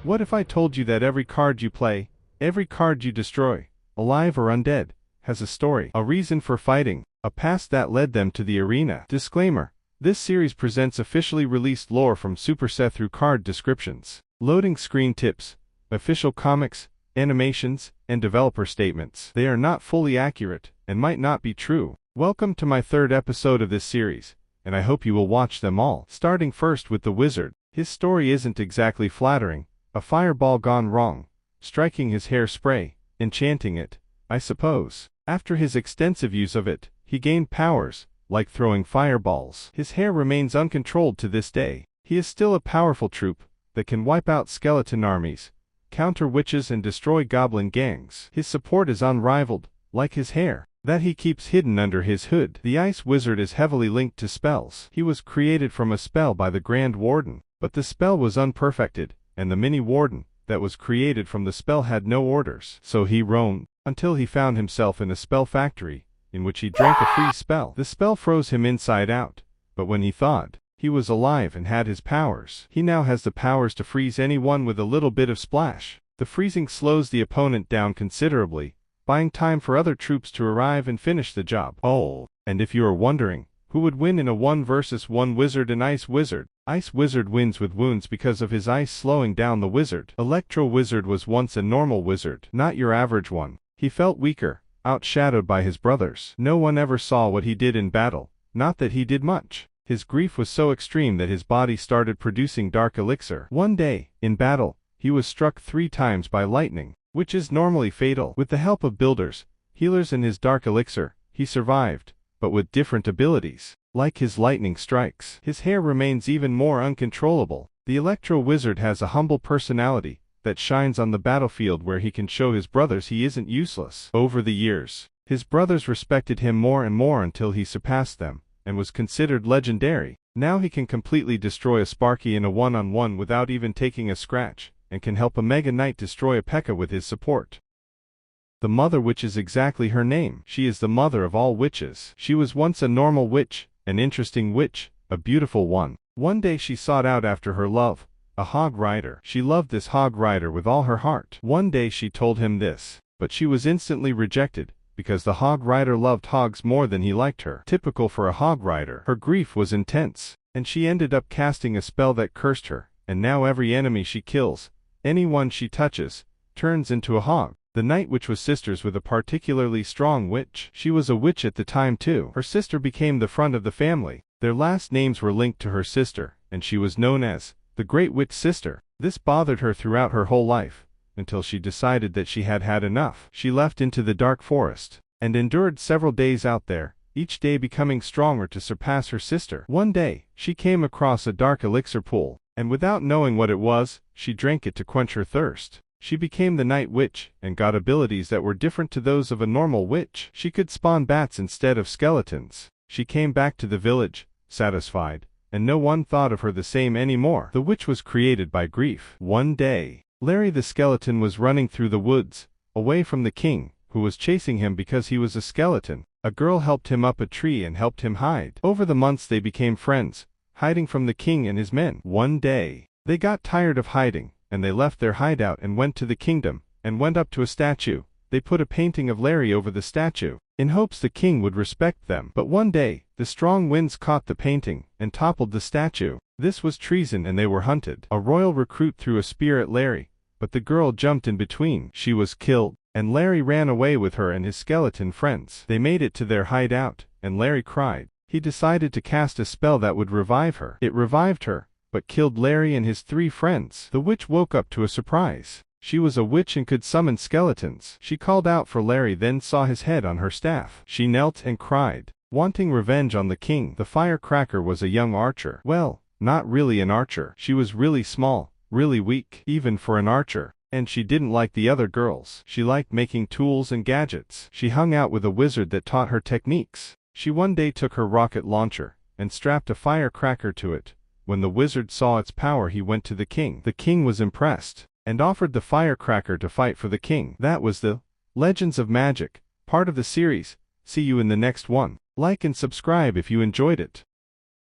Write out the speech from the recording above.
What if I told you that every card you play, every card you destroy, alive or undead, has a story, a reason for fighting, a past that led them to the arena? Disclaimer: this series presents officially released lore from Superset through card descriptions, loading screen tips, official comics, animations, and developer statements. They are not fully accurate and might not be true. Welcome to my third episode of this series, and I hope you will watch them all. Starting first with the wizard. His story isn't exactly flattering. A fireball gone wrong, striking his hairspray, enchanting it, I suppose. After his extensive use of it, he gained powers, like throwing fireballs. His hair remains uncontrolled to this day. He is still a powerful troop that can wipe out skeleton armies, counter witches and destroy goblin gangs. His support is unrivaled, like his hair, that he keeps hidden under his hood. The Ice Wizard is heavily linked to spells. He was created from a spell by the Grand Warden, but the spell was unperfected, and the mini-warden that was created from the spell had no orders. So he roamed, until he found himself in a spell factory, in which he drank a free spell. The spell froze him inside out, but when he thought he was alive and had his powers, he now has the powers to freeze anyone with a little bit of splash. The freezing slows the opponent down considerably, buying time for other troops to arrive and finish the job. Oh, and if you are wondering, who would win in a 1 versus 1 wizard and Ice Wizard? Ice Wizard wins with wounds because of his ice slowing down the wizard. Electro Wizard was once a normal wizard, not your average one. He felt weaker, outshadowed by his brothers. No one ever saw what he did in battle, not that he did much. His grief was so extreme that his body started producing dark elixir. One day, in battle, he was struck 3 times by lightning, which is normally fatal. With the help of builders, healers and his dark elixir, he survived, but with different abilities. Like his lightning strikes, his hair remains even more uncontrollable. The Electro Wizard has a humble personality that shines on the battlefield where he can show his brothers he isn't useless. Over the years, his brothers respected him more and more until he surpassed them, and was considered legendary. Now he can completely destroy a Sparky in a one-on-one without even taking a scratch, and can help a Mega Knight destroy a P.E.K.K.A. with his support. The Mother Witch is exactly her name. She is the mother of all witches. She was once a normal witch, an interesting witch, a beautiful one. One day she sought out after her love, a hog rider. She loved this hog rider with all her heart. One day she told him this, but she was instantly rejected, because the hog rider loved hogs more than he liked her. Typical for a hog rider. Her grief was intense, and she ended up casting a spell that cursed her, and now every enemy she kills, anyone she touches, turns into a hog. The Night Witch was sisters with a particularly strong witch. She was a witch at the time too. Her sister became the front of the family. Their last names were linked to her sister, and she was known as the Great Witch Sister. This bothered her throughout her whole life, until she decided that she had had enough. She left into the dark forest, and endured several days out there, each day becoming stronger to surpass her sister. One day, she came across a dark elixir pool, and without knowing what it was, she drank it to quench her thirst. She became the Night Witch, and got abilities that were different to those of a normal witch. She could spawn bats instead of skeletons. She came back to the village, satisfied, and no one thought of her the same anymore. The witch was created by grief. One day, Larry the skeleton was running through the woods, away from the king, who was chasing him because he was a skeleton. A girl helped him up a tree and helped him hide. Over the months they became friends, hiding from the king and his men. One day, they got tired of hiding, and they left their hideout and went to the kingdom, and went up to a statue. They put a painting of Larry over the statue, in hopes the king would respect them. But one day, the strong winds caught the painting, and toppled the statue. This was treason and they were hunted. A royal recruit threw a spear at Larry, but the girl jumped in between. She was killed, and Larry ran away with her and his skeleton friends. They made it to their hideout, and Larry cried. He decided to cast a spell that would revive her. It revived her, but killed Larry and his 3 friends. The witch woke up to a surprise. She was a witch and could summon skeletons. She called out for Larry, then saw his head on her staff. She knelt and cried, wanting revenge on the king. The Firecracker was a young archer. Well, not really an archer. She was really small, really weak, even for an archer. And she didn't like the other girls. She liked making tools and gadgets. She hung out with a wizard that taught her techniques. She one day took her rocket launcher, and strapped a firecracker to it. When the wizard saw its power, he went to the king. The king was impressed, and offered the firecracker to fight for the king. That was the Legends of Magic, part of the series. See you in the next one. Like and subscribe if you enjoyed it.